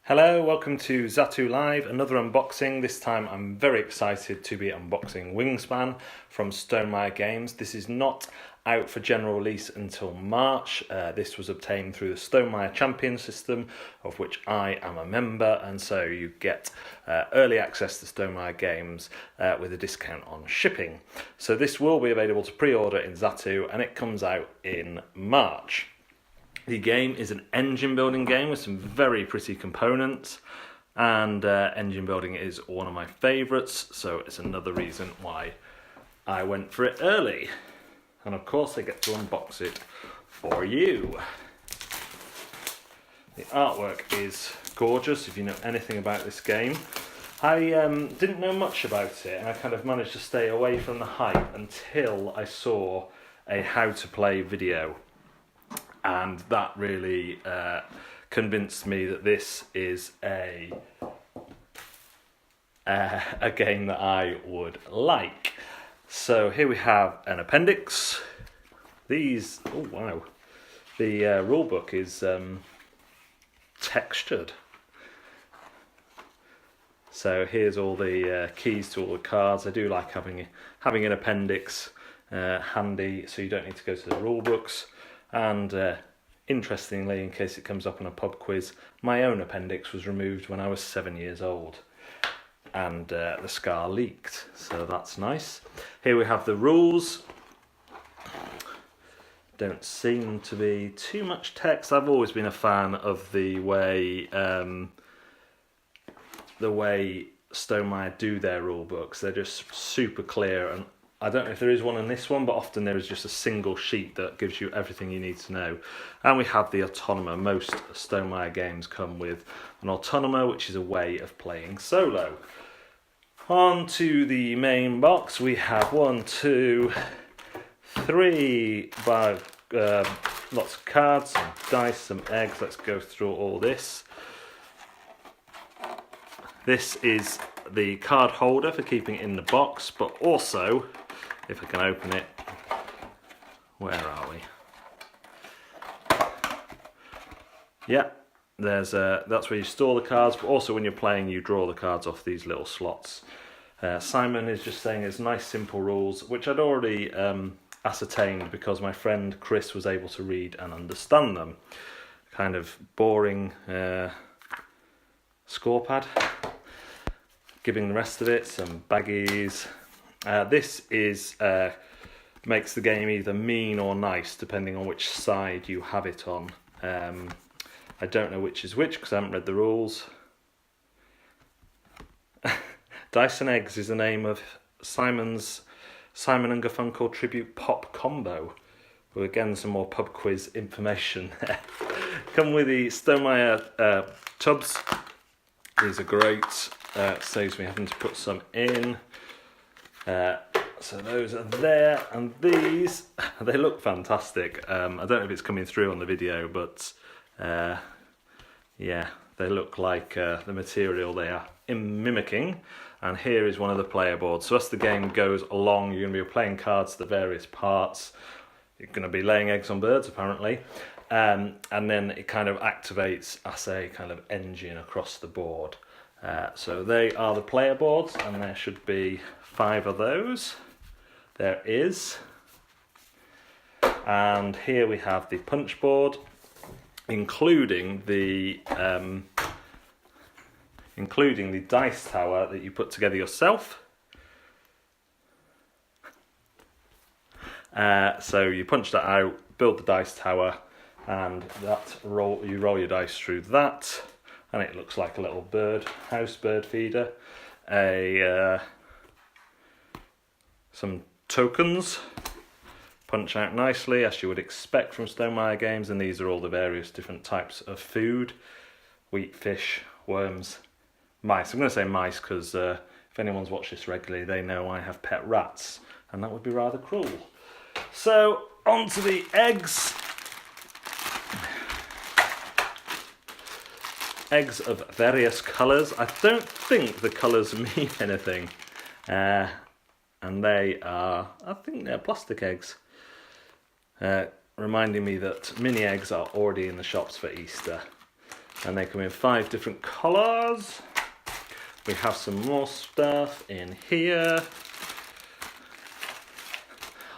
Hello, welcome to Zatu Live, another unboxing. This time I'm very excited to be unboxing Wingspan from Stonemaier Games. This is not out for general release until March. This was obtained through the Stonemaier Champions system, of which I am a member, and so you get early access to Stonemaier Games with a discount on shipping. So this will be available to pre-order in Zatu, and it comes out in March. The game is an engine building game with some very pretty components, and engine building is one of my favourites, so it's another reason why I went for it early. And of course I get to unbox it for you. The artwork is gorgeous if you know anything about this game. I didn't know much about it, and I kind of managed to stay away from the hype until I saw a how to play video. And that really convinced me that this is a game that I would like. So here we have an appendix. These, oh wow, the rulebook is textured. So here's all the keys to all the cards. I do like having an appendix handy, so you don't need to go to the rulebooks. And interestingly, in case it comes up in a pub quiz, my own appendix was removed when I was 7 years old, and the scar leaked, so that's nice. Here we have the rules. Don't seem to be too much text. I've always been a fan of the way Stonemaier do their rule books. They're just super clear, and I don't know if there is one in this one, but often there is just a single sheet that gives you everything you need to know. And we have the autonomo. Most Stonemaier games come with an autonomo, which is a way of playing solo. On to the main box, we have 1, 2, 3 lots of cards, some dice, some eggs. Let's go through all this. This is the card holder for keeping it in the box, but also, if I can open it, where are we? Yeah, that's where you store the cards, but also when you're playing you draw the cards off these little slots. Simon is just saying it's nice simple rules, which I'd already ascertained because my friend Chris was able to read and understand them. Kind of boring scorepad. Giving the rest of it some baggies. This is makes the game either mean or nice depending on which side you have it on. I don't know which is which because I haven't read the rules. Dice and Eggs is the name of Simon and Garfunkel tribute pop combo. Well, again, some more pub quiz information there. Come with the Stonemaier tubs. These are great. Saves me having to put some in. So those are there, and these, they look fantastic. I don't know if it's coming through on the video, but yeah, they look like the material they are mimicking. And here is one of the player boards. So as the game goes along, you're going to be playing cards to the various parts. You're going to be laying eggs on birds, apparently. And then it kind of activates as a kind of engine across the board. So they are the player boards, and there should be 5 of those. There is. And here we have the punch board, including the dice tower that you put together yourself. So you punch that out, build the dice tower, and you roll your dice through that. And it looks like a little house bird feeder. Some tokens punch out nicely, as you would expect from Stonemaier Games, and these are all the various different types of food: wheat, fish, worms, mice. I'm going to say mice because if anyone's watched this regularly, they know I have pet rats, and that would be rather cruel. So, on to the eggs. Eggs of various colours. I don't think the colours mean anything. And they are, I think they're plastic eggs. Reminding me that mini eggs are already in the shops for Easter. And they come in 5 different colours. We have some more stuff in here.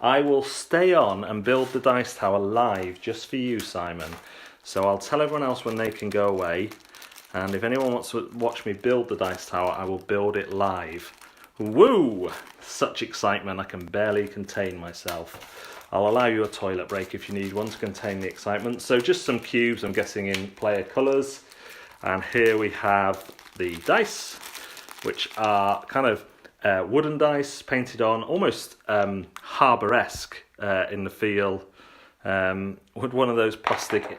I will stay on and build the dice tower live just for you, Simon. So I'll tell everyone else when they can go away. And if anyone wants to watch me build the dice tower, I will build it live. Woo! Such excitement, I can barely contain myself. I'll allow you a toilet break if you need one to contain the excitement. So just some cubes, I'm guessing in player colours. And here we have the dice, which are kind of wooden dice painted on, almost harbour-esque in the feel. Would one of those plastic...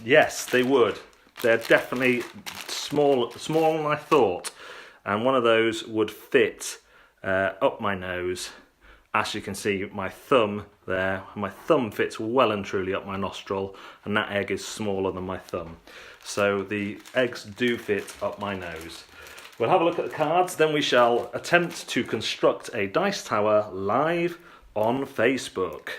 yes, they would. They're definitely smaller than I thought. And one of those would fit up my nose. As you can see, my thumb there, my thumb fits well and truly up my nostril, and that egg is smaller than my thumb. So the eggs do fit up my nose. We'll have a look at the cards, then we shall attempt to construct a dice tower live on Facebook.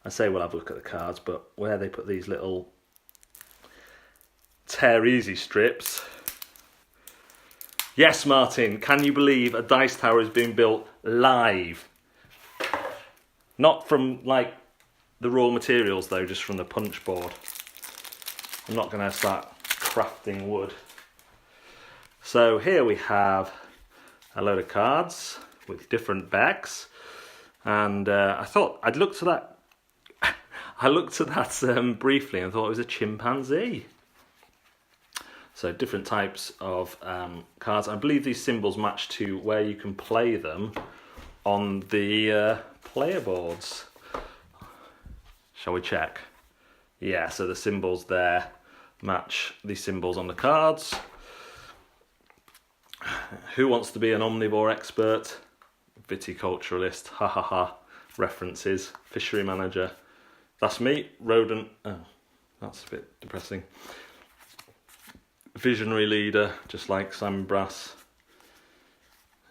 I say we'll have a look at the cards, but where they put these little tear easy strips. Yes, Martin, can you believe a dice tower is being built live? Not from like the raw materials though, just from the punch board. I'm not going to start crafting wood. So here we have a load of cards with different backs, and I thought I'd looked at that. I looked at that briefly and thought it was a chimpanzee. So different types of cards. I believe these symbols match to where you can play them on the player boards. Shall we check? Yeah, so the symbols there match the symbols on the cards. Who wants to be an omnivore expert? Viticulturalist, ha ha ha. References, fishery manager. That's me, rodent. Oh, that's a bit depressing. Visionary leader, just like Simon Brass.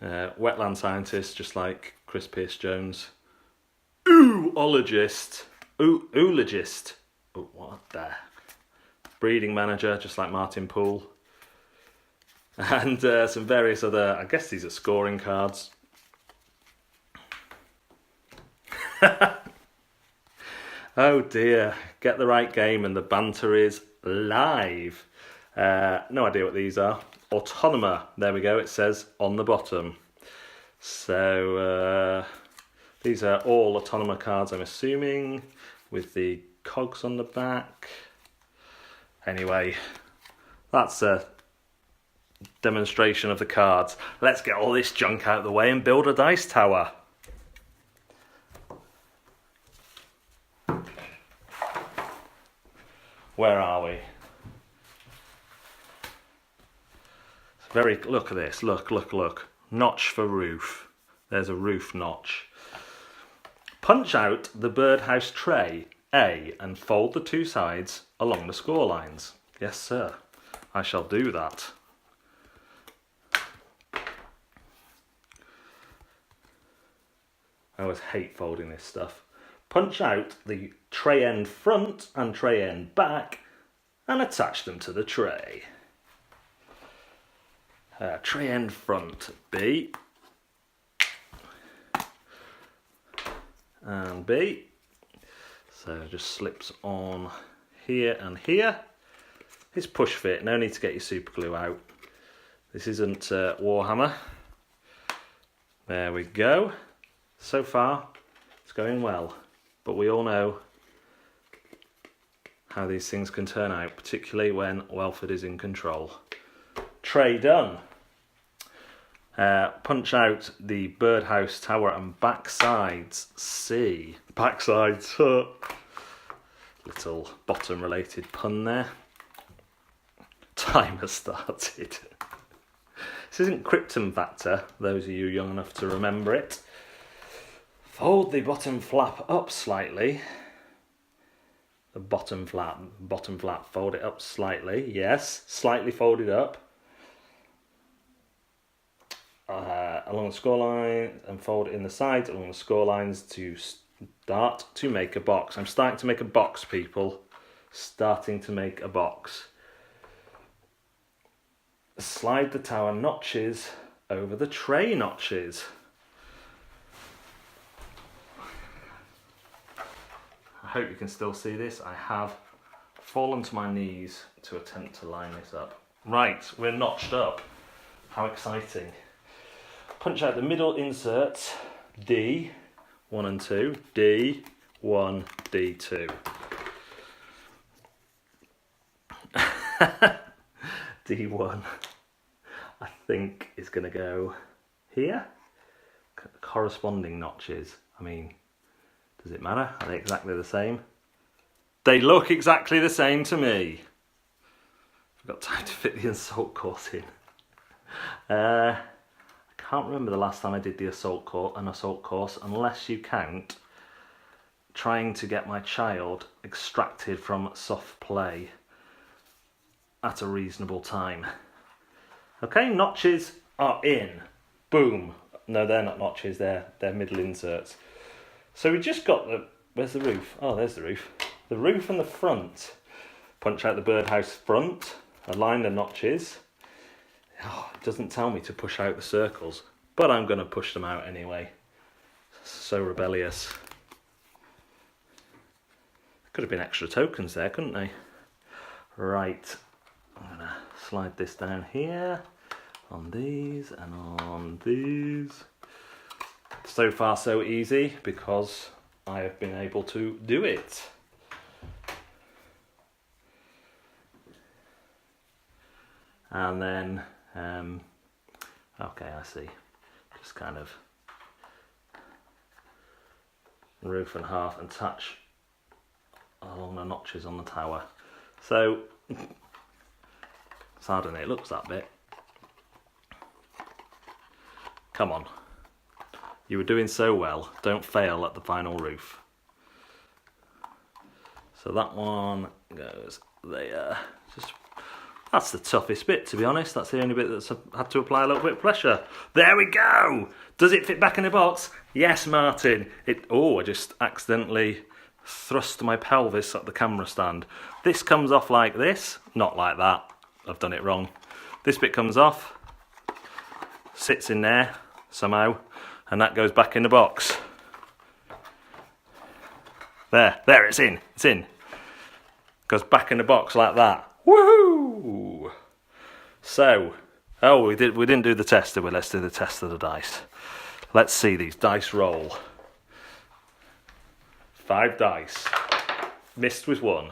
Wetland scientist, just like Chris Pierce-Jones. Oologist. Oologist. Oh, what the? Breeding manager, just like Martin Poole. And some various other, I guess these are scoring cards. Oh dear, get the right game and the banter is live. No idea what these are. Autonomer, there we go, it says on the bottom. So these are all Autonomer cards, I'm assuming, with the cogs on the back. Anyway, that's a demonstration of the cards. Let's get all this junk out of the way and build a dice tower. Where are we? Look at this, look. Notch for roof. There's a roof notch. Punch out the birdhouse tray, A, and fold the 2 sides along the score lines. Yes, sir. I shall do that. I always hate folding this stuff. Punch out the tray end front and tray end back and attach them to the tray. Tray end front, B. And B. So it just slips on here and here. It's push fit, no need to get your super glue out. This isn't Warhammer. There we go. So far, it's going well. But we all know how these things can turn out, particularly when Welford is in control. Tray done. Punch out the birdhouse tower and back sides, C. Back sides, little bottom related pun there. Timer started. This isn't Krypton Factor, those of you young enough to remember it. Fold the bottom flap up slightly. The bottom flap, fold it up slightly. Yes, slightly folded up. Along the score line and fold it in the sides along the score lines to start to make a box. I'm starting to make a box, people. starting to make a box. Slide the tower notches over the tray notches. I hope you can still see this. I have fallen to my knees to attempt to line this up. Right, we're notched up. How exciting. Punch out the middle inserts, D, 1 and 2, D, 1, D, 2. D1, I think, is going to go here. Corresponding notches. I mean, does it matter? Are they exactly the same? They look exactly the same to me. I've got time to fit the assault course in. I can't remember the last time I did an assault course, unless you count trying to get my child extracted from soft play at a reasonable time. Okay, notches are in. Boom. No, they're not notches, they're middle inserts. So we just got the, where's the roof? Oh, there's the roof. The roof and the front. Punch out the birdhouse front, align the notches. Oh, it doesn't tell me to push out the circles, but I'm going to push them out anyway. So rebellious. Could have been extra tokens there, couldn't they? Right, I'm going to slide this down here, on these and on these. So far so easy because I have been able to do it. And then, okay, I see, just kind of roof and half and touch along the notches on the tower. So, it's hard, and it looks that bit. Come on, you were doing so well, don't fail at the final roof. So that one goes there, just. That's the toughest bit, to be honest. That's the only bit that's had to apply a little bit of pressure. There we go! Does it fit back in the box? Yes, Martin. I just accidentally thrust my pelvis at the camera stand. This comes off like this. Not like that. I've done it wrong. This bit comes off, sits in there somehow, and that goes back in the box. There, it's in. It's in. Goes back in the box like that. Woohoo! So, we didn't do the test, did we? Let's do the test of the dice. Let's see these dice roll. 5 dice. Missed with 1.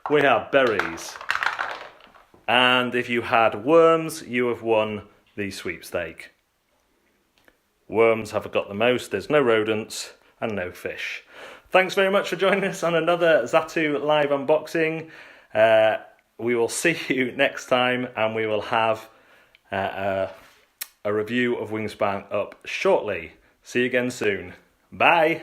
We have berries. And if you had worms, you have won the sweepstake. Worms have got the most. There's no rodents and no fish. Thanks very much for joining us on another Zatu live unboxing. We will see you next time, and we will have a review of Wingspan up shortly. See you again soon. Bye!